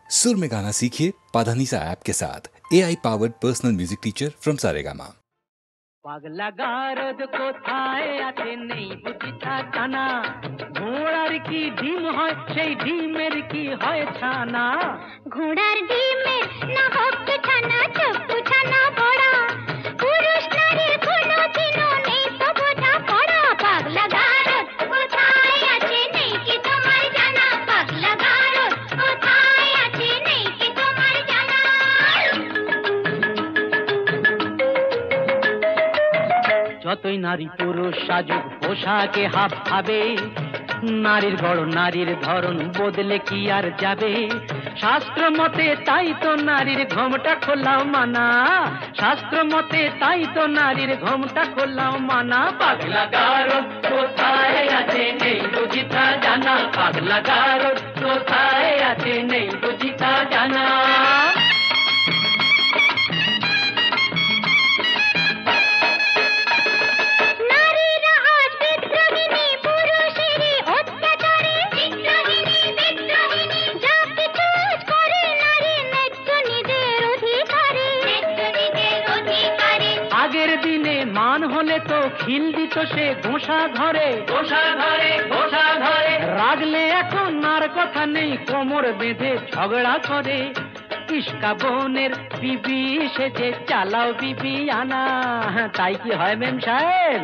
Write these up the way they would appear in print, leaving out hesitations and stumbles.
सुर में गाना सीखिए पाधानीसा ऐप के साथ। AI powered personal music teacher from Saregama. পাগলা গারদ কোথায় আছে নেই বুঝিতা জানা, ঘোড়ার কি ডিম হয় সেই ডিমের কি হয় ছানা, ঘোড়ার ডিমের না হোক ছানা চপ্পু ছানা বড়া, পুরুষ নারীর কোনো দিনও নেই তো বোঝা পড়া। পাগলা গারদ কোথায় আছে নেই কি তোমার জানা, পাগলা গারদ কোথায় আছে নেই কি তোমার জানা। যতই নারী পুরুষ সাজুক পোশাকে হাব ভাবে, নারীর গড় নারীর ধরন বদলে কি আর যাবে। শাস্ত্র মতে তাই তো নারীর ঘোমটা খোলাও মানা, শাস্ত্র মতে তাই তো নারীর ঘোমটা খোলাও মানা। পাগলা গারদ কোথায় আছে নেই বুঝিতা জানা, পাগলা গারদ কোথায় আছে নেই বুঝিতা জানা। মান হলে তো খিল দিত সে গোসা ঘরে, গোসা ঘরে, গোসা ঘরে। রাগলে এখন আর কথা নেই, কোমর বেঁধে ঝগড়া করে। ইস্কা বোনের বিবি সেজে চালাও বিবি আনা, তাই কি হয় মেম সাহেব?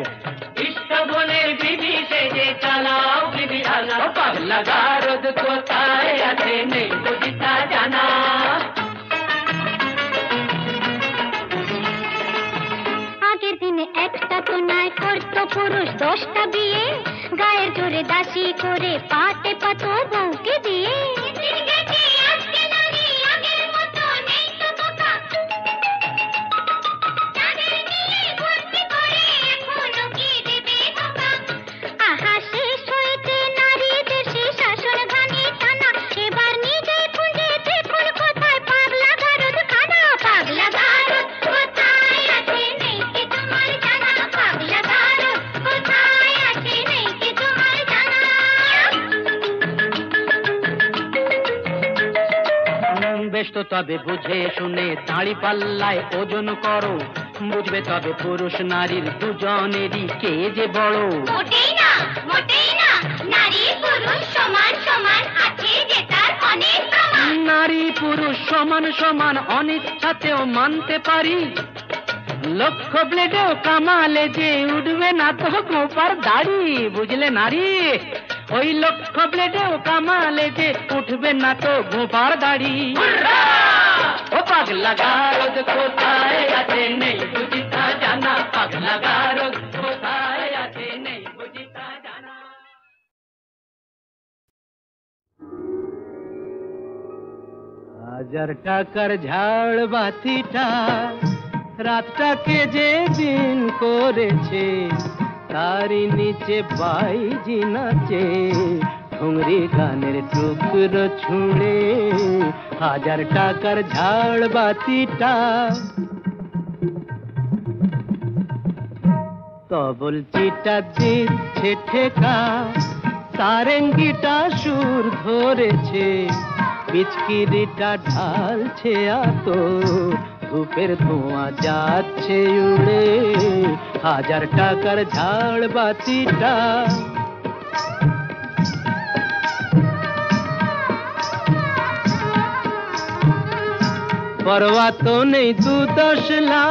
ইস্কা বোনের বিবি সেজে চালাও বিবি আনা। পাগলা গারদ কোথায় আছে নেই বুঝিতা জানা। একটা তো নয় করতো পুরুষ 10টা বিয়ে, গায়ের জোরে দাসী করে পাটে পাতো বউকে দিয়ে। আহা শেষ হয়েছে নারীদের সে শাসন ঘানি টানা, এবার নিজে খুঁজে দেখুন কোথায় পাগলা গারদ খানা। পাগলা গারদ কোথায় আছে নেই কি তোমার জানা, পাগলা গারদ কোথায় আছে নেই কি তোমার জানা। বেশ তো তবে বুঝে শুনে দাঁড়ি পাল্লায় ওজন করো, বুঝবে তবে পুরুষ নারীর দুজনেরই কে যে বড়। মোটেই না, মোটেই না, নারী পুরুষ সমান সমান আছে যে তার অনেক প্রমাণ। নারী পুরুষ সমান সমান অনিচ্ছাতেও মানতে পারি, লক্ষ ব্লেডেও কামালে যে উঠবে না তো গোপার দাড়ি। বুঝলে নারী, ওই লক্ষ ব্লেডেও কামালে যে উঠবে না তো গোপার দাড়ি। ও পাগলা গারদ কোথায় আছে নেই বুঝিতা জানা, পাগলা গারদ কোথায় আছে নেই বুঝিতা জানা। হাজার টাকার ঝাড় বাতিটা রাতটাকে যে দিন করেছে, তারই নিচে বাইজি নাচে ঠুংরি গানের টুকরো ছুঁড়ে। হাজার টাকার ঝাড় বাতিটা তবল চিটা দিচ্ছে ঠেকা, সারেঙ্গিটা সুর ধরেছে, পিচকিরিটা ঢালছে আতর, ধূপের ধোঁয়া যাচ্ছে উড়ে। হাজার টাকার ঝাড় বাতিটা পরোয়া তো নেই 2-10 লাখ,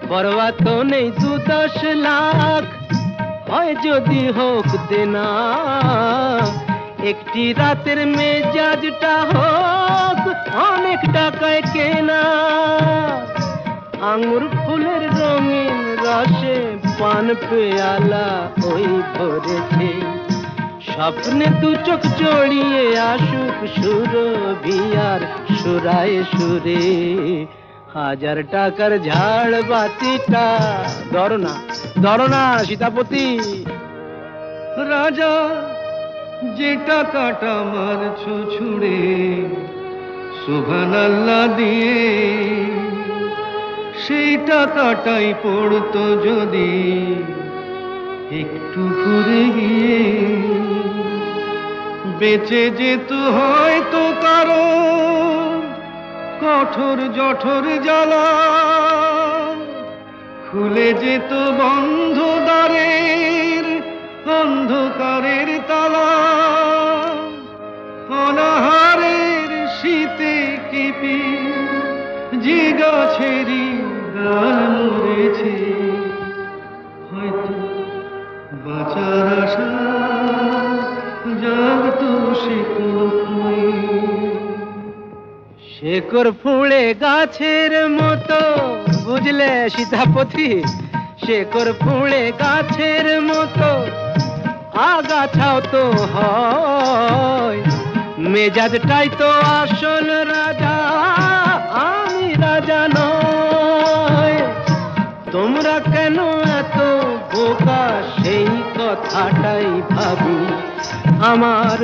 পরোয়া তো নেই 2-10 লাখ, হয় যদি হোক দেনা। একটি রাতের মেজাজটা হোক অনেক টাকায় কেনা। আঙুর ফুলের রঙিন রসে পান পেয়ালা ওই ভরেছে, স্বপ্নে 2 চোখ জড়িয়ে আসুক সুরভিয়ার সুরায় সুরে। হাজার টাকার ঝাড় বাতিটা ধরো না সীতাপতি। রাজা যে টাকাটা মারছো ছুড়ে সুবহানাল্লাহ দিয়ে, সেই টাকাটাই পড়তো যদি একটু ঘুরে গিয়ে বেঁচে যেত হয়তো কারো কঠোর জঠোর জ্বালা, খুলে যেত বন্ধ দ্বারের অন্ধকারের তালা, অনাহারের শীতে কেঁপে যে গাছেরই ডাল মরেছে, হয়তো বাঁচার আশা জাগতো সে কোথায়। শেকড় ফুঁড়ে গাছের মতো, বুঝলে সীতাপতি, শেকড় ফুঁড়ে গাছের মতো আগাছাও তো হয়, মেজাজটাই তো আসল রাজা, আমি রাজা নয়। তোমরা কেন এত বোকা সেই কথাটাই ভাবি, আমার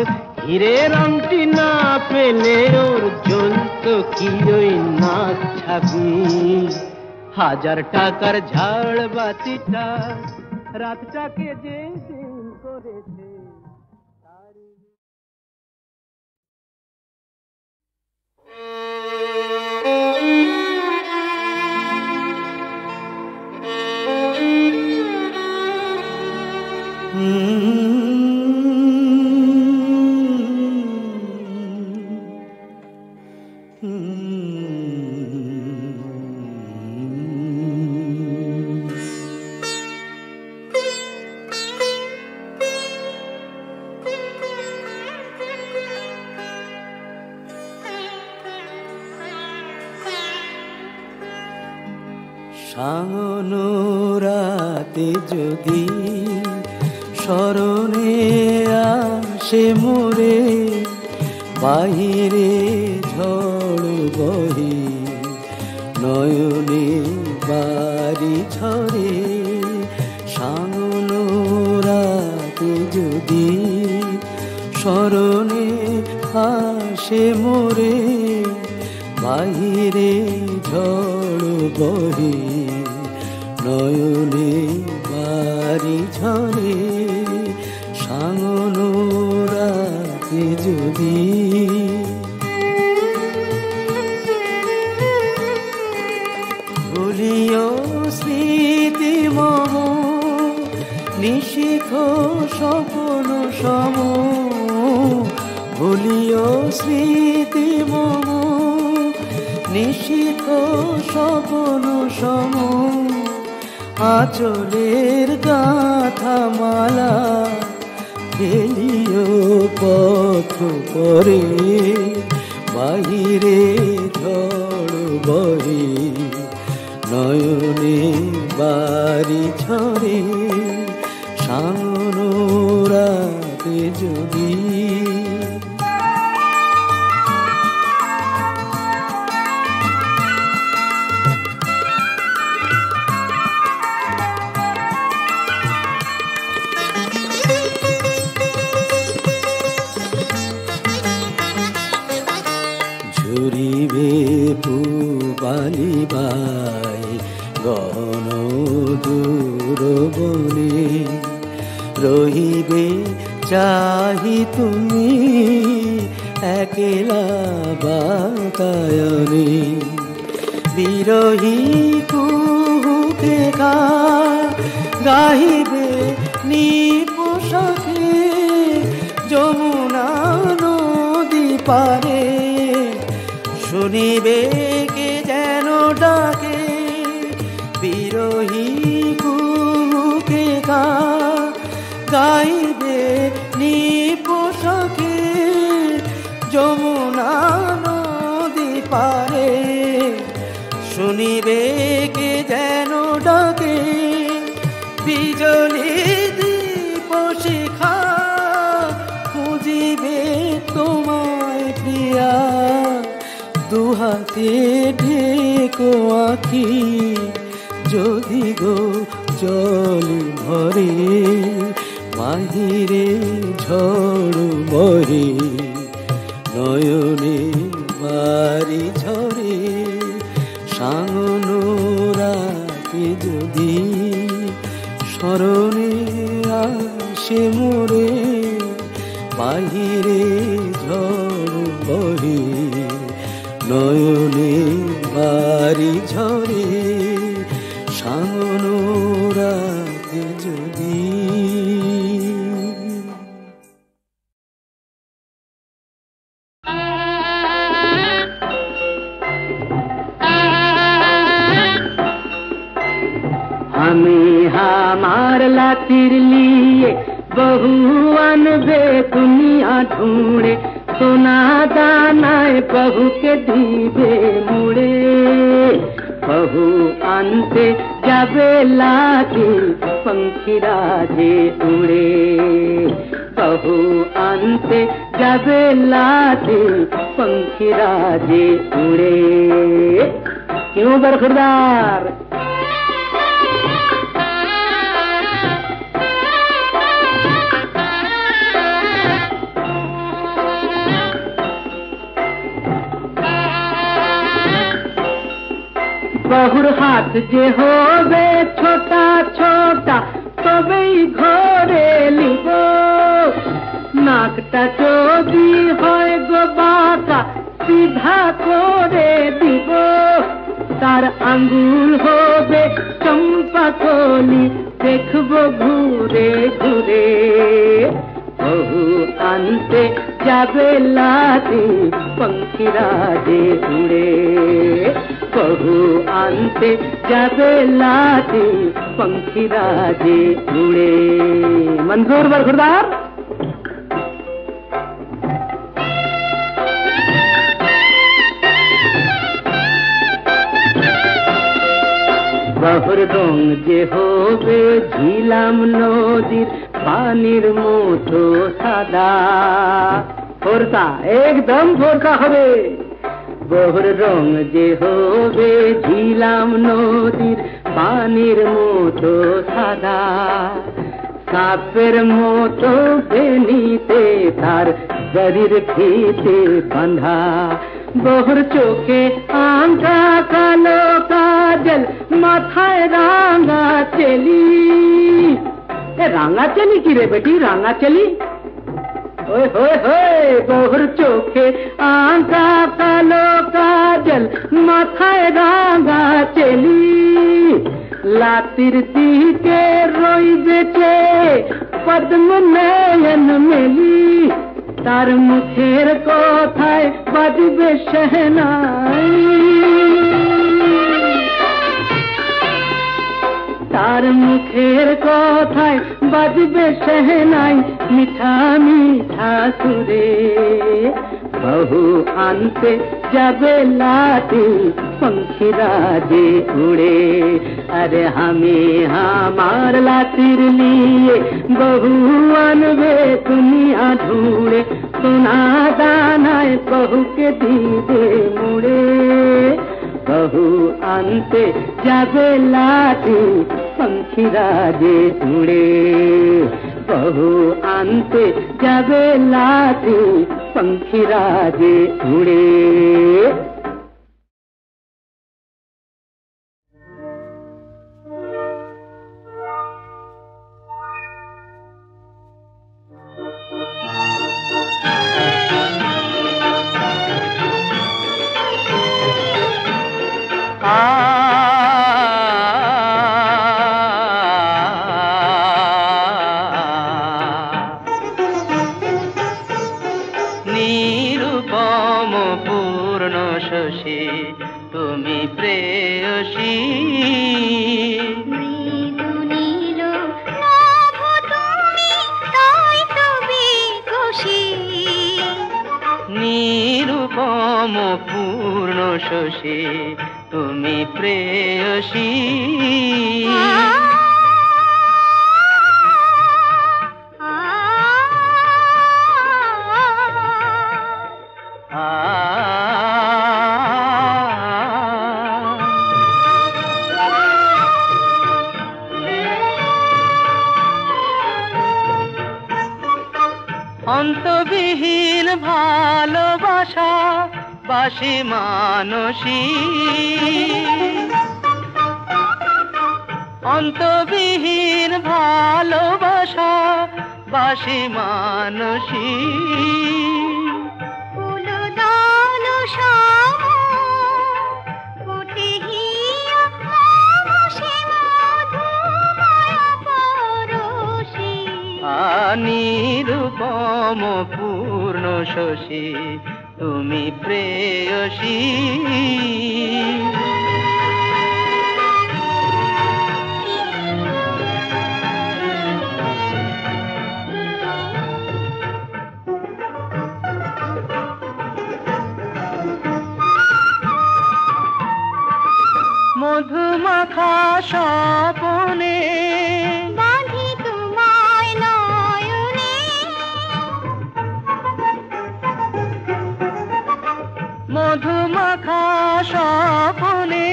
হীরের আংটি না পেলে ওর জ্বলত কি ওই নাক ছাবি। 1000 টাকার ঝাড় বাতিটা রাতটাকে যে দিন করেছে। সাঙ্গনো রাতে যদি স্মরণে আসে মোরে, বাহিরে ঝড় বহে নয়নে বাড়ি ঝরে। সাঙ্গনো রাতে যদি স্মরণে আসে মোরে, বাহিরে ঝড় বহে নয়নে বাড়ি ঝরে। সাঙ্গনো রাতে যদি ভুলিও স্মৃতি মম, নিশিথ স্বপ্ন সম, ভুলিও স্মৃতি মম, নিশিথ স্বপ্ন সম। আঁচলের গাঁথা মালা ফেলিও পথ পরে, বাহিরে ঝড় বহে নয়নে বাড়ি ঝরে। সাঙ্গনো রাতে যদি ঝুরিবে পুবালিবাই গণ দূর বনে, রহিবে চাহি তুমি একলা বাতায়নে। বিরহী কুহুকে গাহিবে নিপোষাকে যমুনা নদী পারে, শুনিবে কে যেন ডাকে। বিরহী কুহুকে গাইবে নিপোষাকে যমুনা নদী পারে, শুনিবে কে যেন ডাকে। বিজলি দীপ শিখা খুঁজিবে তোমায় প্রিয়া, দুহাতে ঢেকো আঁখি যদি গো জল ভরে, বাহিরে ঝড় বহে নয়নে বাড়ি ঝরে। সাঙ্গনো রাতে যদি স্মরণে আসে মোরে বাহিরে ঝড় বহে নয়নে বাড়ি ঝরে সামন রাতে যদি हमें हमार लातिर लिए बहुआन बे दुनिया ढूंढे सोना दानाए बहू के दीबे मुड़े बहु आनते जाबे लागी पंखीरा जे उड़े बहु आनते जाबे लागी पंखीरा जे उड़े क्यों बरखुरदार बहुर हाथ जे होवे छोटा छोटा तबेई घरे लिब नाकटा যদি হয় গো বাঁকা সিধা করে দিব তার আঙ্গুল হবে চম্পা কলি দেখবো ঘুরে ঘুরে বহু আনতে যাবে লাতি पंखीरा जे उड़े बहु आनते जाबे लाती पंखीरा जे उड़े मंजूर बरखुरदार बहुर रंग जे होबे झिलाम नदीर पानिर मतो सादा फोरका एकदम फोरका হবে बहुर रंग जे होबे झिलाम नदीर पानिर मतो सादा सापेर मतो बेनिते तार शरीर फीते बांधा बहुर चोखे आंखा कालो काजल माथाय रांगा चली रांगा चली की रे बेटी रांगा चली ओए होए होए बहुर चोखे आंखा कालो काजल माथाय रांगा चली लातिर दिके रोई बेचे पद्म नयन मेली तार मुखेर कोथाय बाजबे शहनाई तार मुखेर कोथाय बाजबे शहनाई मिठा मिठा सुरे बहु आनते जाबे लाती पंखीरा जे उड़े अरे हमें हमार लातिर लिए बहु आनबे दुनिया ढूंढे सोना दानाए बहू के दीदे मुड़े बहु आनते जाबे लाती पंखीरा जे उड़े बहु आनते जाबे लाती पंखीरा जे उड़े নিরুপম পূর্ণ শশী তুমি প্রেয়সী মৃদু নীল নভ তুমি তাই তো বিকশী নিরুপম পূর্ণ শশী তুমি প্রেয়সী অন্তবিহীন ভালোবাসা বাসি মানসী অন্তবিহীন ভালোবাসা বাসি মানসী ফুলদল সম ফুটে হিয়া মমসে মধুময় পরশী নিরূপম পূর্ণ শশী তুমি প্রেয়সী মধুমাখা স্বপনে বাঁধি তোমায় নয়নে মধুমাখা স্বপনে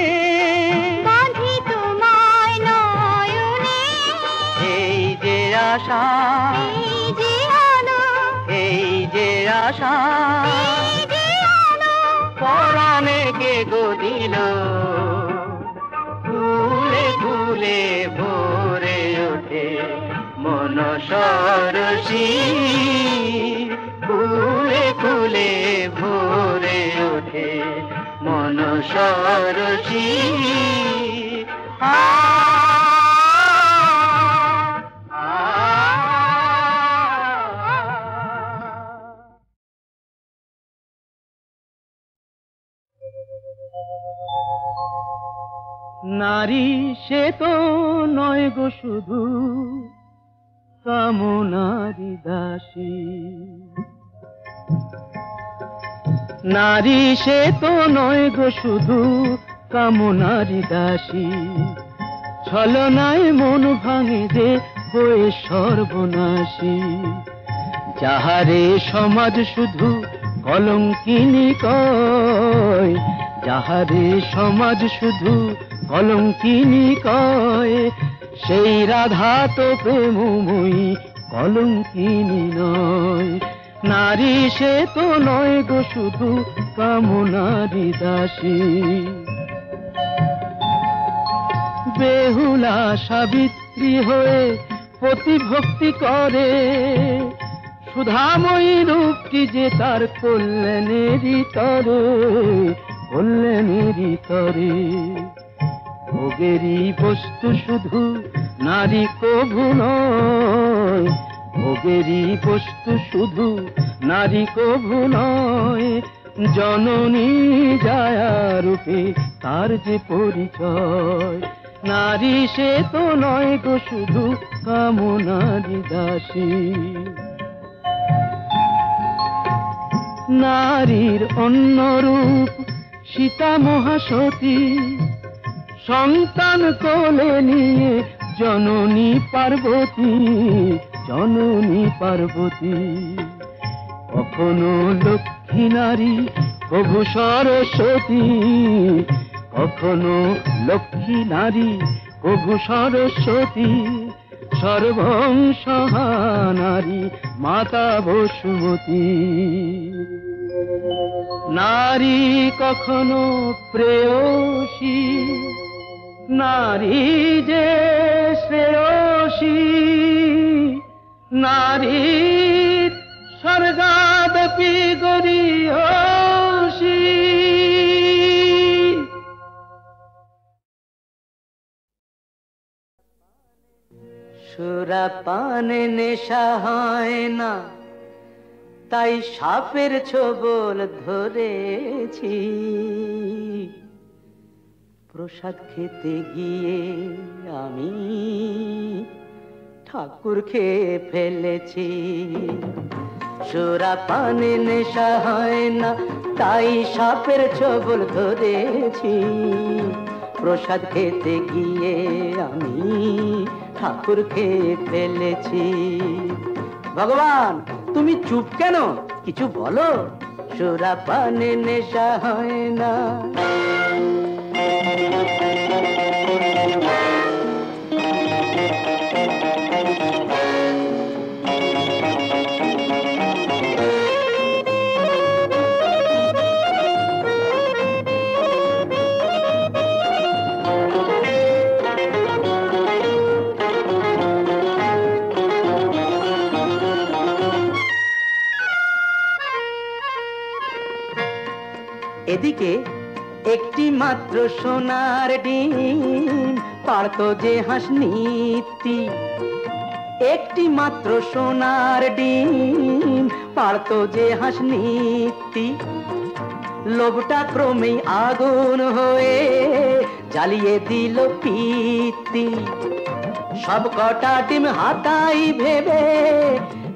বাঁধি তোমায় নয়নে এই যে আশা এই যে আলো এই যে আশা এই যে আলো পরাণে কে গো দিল ফুলে ফুলে ভরে ওঠে মন সরসী ফুলে ফুলে ভরে ওঠে মন সরসী নারী সে তো নয় গো শুধু কামনারি দাসী নারী সে তো নয় গো শুধু কামনারি দাসী ছলনায় মন ভাঙে যে হয়ে সর্বনাশী যাহারে সমাজ শুধু কলঙ্কিনী কয় যাহারে সমাজ শুধু কলঙ্কিনী কয় সেই রাধা তো প্রেমময়ী কলঙ্কিনী নয় নারী সে তো নয় গো শুধু কামনারি দাসী বেহুলা সাবিত্রী হয়ে প্রতিভক্তি করে সুধাময়ী রূপটি যে তার কল্যাণেরই তরে কল্যাণেরই তরে ভোগেরই বস্তু শুধু নারী কভু নয় ভোগেরই বস্তু শুধু নারী কভু নয় জননী জায়া রূপে তার যে পরিচয় নারী সে তো নয় গো শুধু কামনারি দাসী নারীর অন্য রূপ সীতা মহাসতী সন্তান কোলে নিয়ে জননী পার্বতী জননী পার্বতী কখনো লক্ষ্মী নারী প্রভু সরস্বতী কখনো লক্ষ্মী নারী প্রভু সরস্বতী সর্বংসহা নারী মাতা বসুমতী নারী কখনো প্রেয়সী নারী যে শ্রেয়সী নারী স্বর্গাদপি গরীয়সী সুরাপানে নেশা হয় না তাই সাপের ছোবল ধরেছি প্রসাদ খেতে গিয়ে আমি ঠাকুর খেয়ে ফেলেছি সুরাপানে নেশা হয় না তাই সাপের ছোবল ধরেছি প্রসাদ খেতে গিয়ে আমি ঠাকুর খেয়ে ফেলেছি ভগবান তুমি চুপ কেন কিছু বলো সুরাপানে নেশা হয় না এদিকে একটি মাত্র সোনার ডিম পারত যে হাঁস নিত্যি, একটি মাত্র সোনার ডিম পারত যে হাঁস নিত্যি। লোভটা ক্রমেই আগুন হয়ে জ্বালিয়ে দিল পিত্তি। সব কটা ডিম হাতাই ভেবে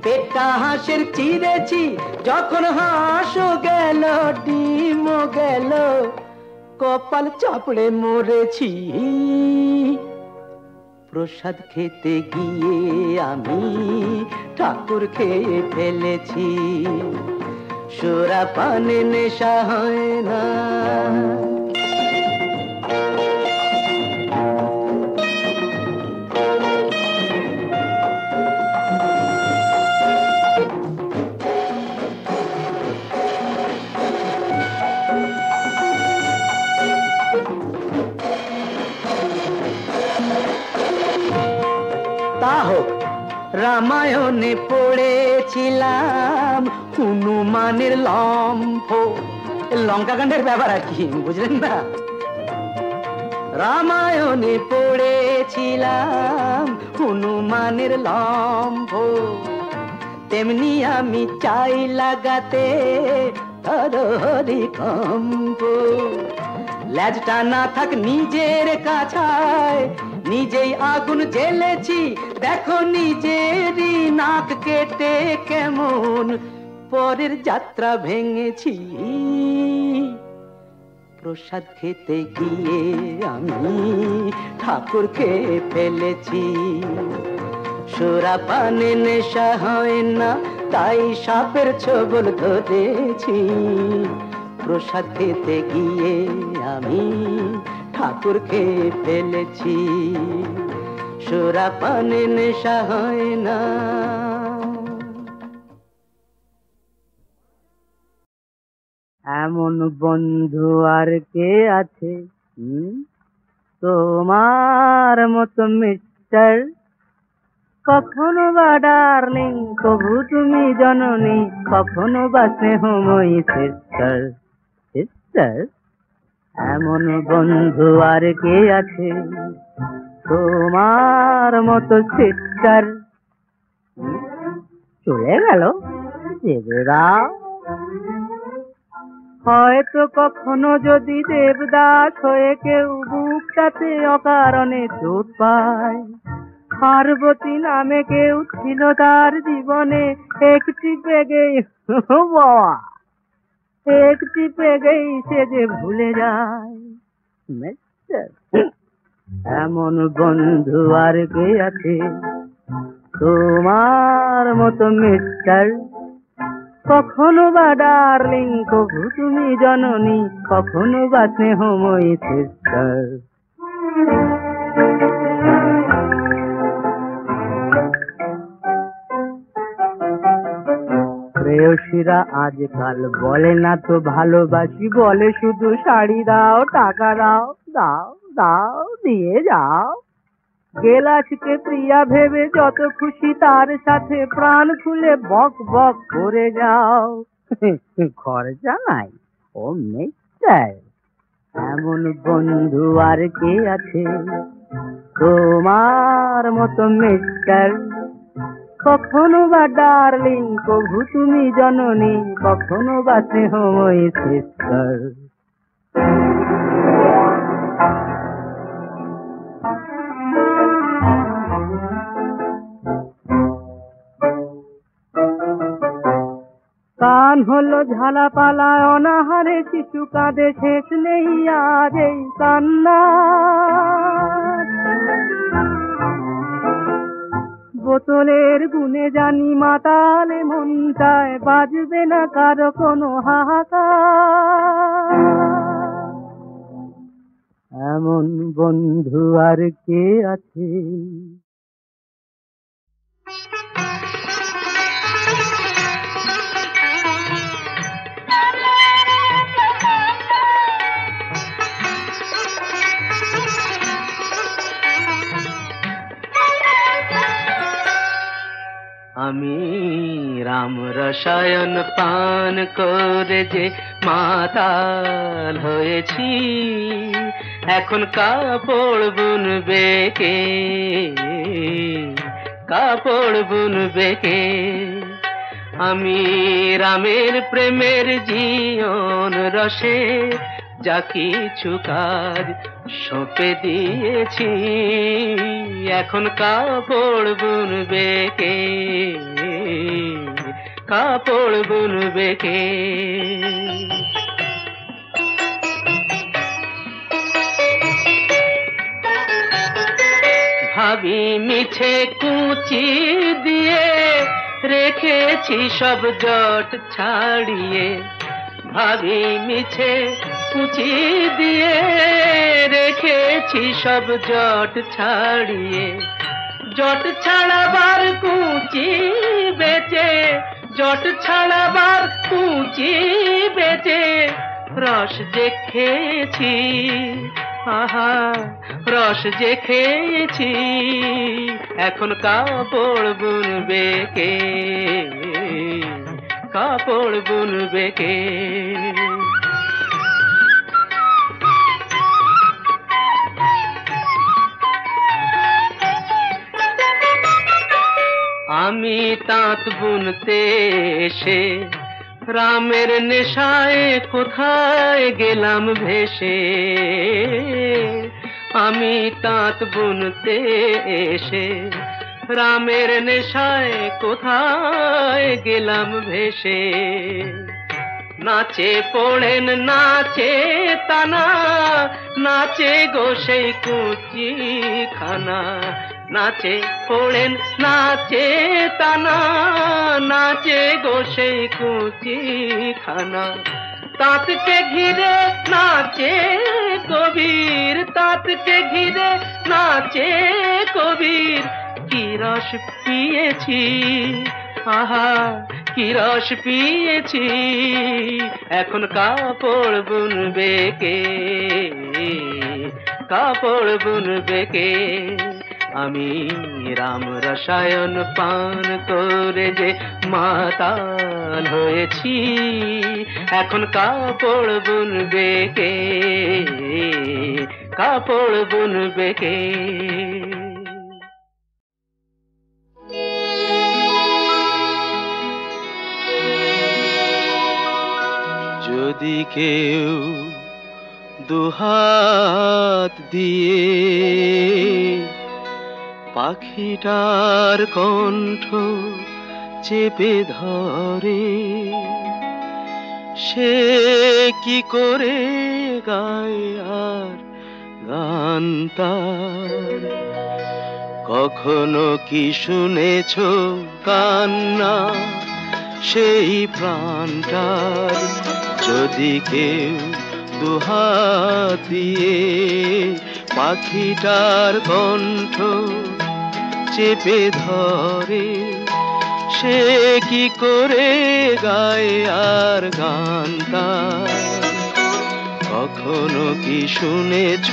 পেটটা হাঁসের চিরেছি, যখন হাঁসও গেল ডিমও গেল, কপাল চাপড়ে মরেছি। প্রসাদ খেতে গিয়ে আমি ঠাকুর খেয়ে ফেলেছি, সুরা পানে নেশা হয় না। তা হোক, রামায়ণে পড়েছিলাম হনুমানের লম্ফ, লঙ্কাকাণ্ডের ব্যাপার আর কি, বুঝলেন না? রামায়ণে পড়েছিলাম হনুমানের লম্ফ, তেমনি আমি চাই লাগাতে হরি কম্প। ল্যাজটা না থাক নিজের কাছায়, নিজেই আগুন জ্বেলেছি, দেখো নিজেরই নাক কেটে কেমন পরের যাত্রা ভেঙেছি। প্রসাদ খেতে গিয়ে আমি ঠাকুর খেয়ে ফেলেছি, সুরা পানে নেশা হয় না, তাই সাপের ছোবল ধরেছি। প্রসাদ খেতে গিয়ে আমি ঠাকুর খেয়ে ফেলেছি, সুরা পানে নেশা হয় না। এমন বন্ধু আর কে আছে তোমার মতো মিস্টার, কখনো বা ডার্লিং কবু তুমি জননী, কখনো বা স্নেহময়ী সিস্টার। সিস্টার, এমন বন্ধু আর কে আছে তোমার মতো সিস্টার। চলে গেল দেবরা, হয়তো কখনো যদি দেবদাস হয়ে কেউ বুকটাতে অকারণে চোট পায়, পার্বতী নামে কেউ ছিল তার জীবনে, একটি পেগেই বাবা, একটি পেগেই সে যে ভুলে যায়। এমন বন্ধু আর কে আছে তোমার মতো মিস্টার, কখনো বা ডার্লিং কবু তুমি জননী, কখনো বা স্নেহময়ী সিস্টার। প্রেয়সীরা আজকাল বলে না তো ভালোবাসি, বলে শুধু শাড়ি দাও, টাকা দাও, দাও দাও দিয়ে যাও। গেলাসকে প্রিয়া ভেবে যত খুশি তার সাথে প্রাণ খুলে বক বক করে যাও, খরচা নাই ও মিস্টার। এমন বন্ধু আর কে আছে তোমার মতো মিস্টার, কখনো বা ডার্লিং কবু তুমি জননী, কখনো বা স্নেহময়ী সিস্টার। কান হলো ঝালাপালা অনাহারে, শিশু কাঁদে শেষ নেই আজ এই কান্না। বোতলের গুণে জানি মাতালে মনটায়, বাজবে না কারো কোনো হাহাকার। এমন বন্ধু আর কে আছে আমি রাম রসায়ন পান করে যে মাতাল হয়েছি, এখন কাপড় বুনবে কে, কাপড় বুনবে কে? আমি রামের প্রেমের জীবন রসে যা কিছু কাজ সঁপে দিয়েছি, এখন কাপড় বুনবে কে, কাপড় বুনবে কে? ভাবি মিছে কুচি দিয়ে রেখেছি সব জট ছাড়িয়ে, ভাবি মিছে কুচি দিয়ে রেখেছি সব জট ছাড়িয়ে, জট ছাড়াবার কুচি বেচে, জট ছাড়াবার কুচি বেচে রস যে খেয়েছি, আহা রস যে খেয়েছি, এখন কাপড় বুনবে কে, কাপড় বুনবে কে? আমি তাঁত বুনতে এসে রামের নেশায় কোথায় গেলাম ভেসে, আমি তাঁত বুনতে এসে রামের নেশায় কোথায় গেলাম ভেসে। নাচে পড়েন নাচে তানা, নাচে গো সেই কুচি খানা, নাচে পড়েন নাচে তানা, নাচে গো সেই কুচি খানা। তাঁতকে ঘিরে নাচে কবির, তাঁতকে ঘিরে নাচে কবির, কি রস পিয়েছি, আহা কি রস পিয়েছি, এখন কাপড় বুনবে কে, কাপড় বুনবে কে? আমি রাম রসায়ন পান করে যে মাতাল হয়েছি, এখন কাপড় বুনবে কে, কাপড় বুনবে কে? যদি কেউ দুহাত দিয়ে পাখিটার কণ্ঠ চেপে ধরে, সে কি করে গায় আর গান তার? কখনো কি শুনেছ কান্না সেই প্রাণটার? যদি কেউ দুহাত দিয়ে পাখিটার কণ্ঠ চেপে ধরে, সে কি করে গায় আর গান তার? কখনো কি শুনেছ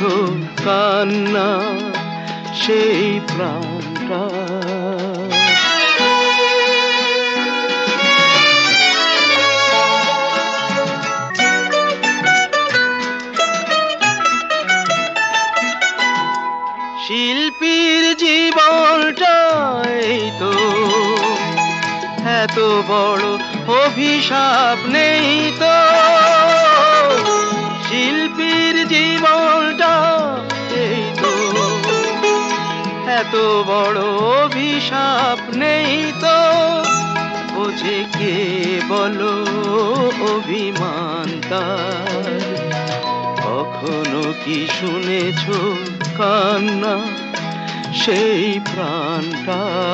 কান্না সেই প্রাণটা? শিল্পীর জীবনটাই তো এত বড় অভিশাপ নেই তো, শিল্পীর জীবনটা এই তো এত বড় অভিশাপ নেই তো, বোঝে কে বলো অভিমান তার? কখনো কি শুনেছ কান্না সেই প্রাণটার?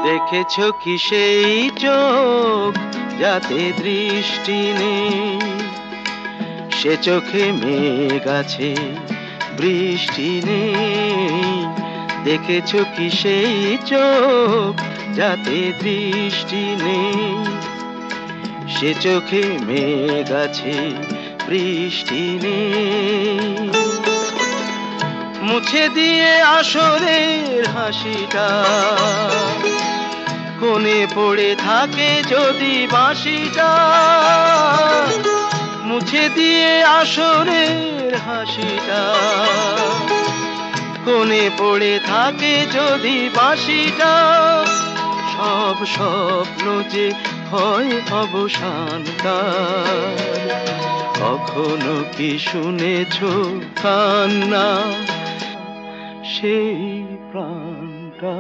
দেখেছ কি সেই চোখ যাতে দৃষ্টি নেই, সে চোখে মেঘ আছে বৃষ্টি নেই? দেখেছ কি সেই চোখ যাতে দৃষ্টি নেই, সে চোখে মেঘ আছে বৃষ্টি নেই। মুছে দিয়ে আসরের হাসিটা, কোণে পড়ে থাকে যদি বাঁশিটা। মুছে দিয়ে আসরের হাসিটা, কোণে পড়ে থাকে যদি বাঁশিটা। সব স্বপ্ন যে হয় অবসানটা, কখনো কি শুনেছ কান্না সেই প্রাণটা?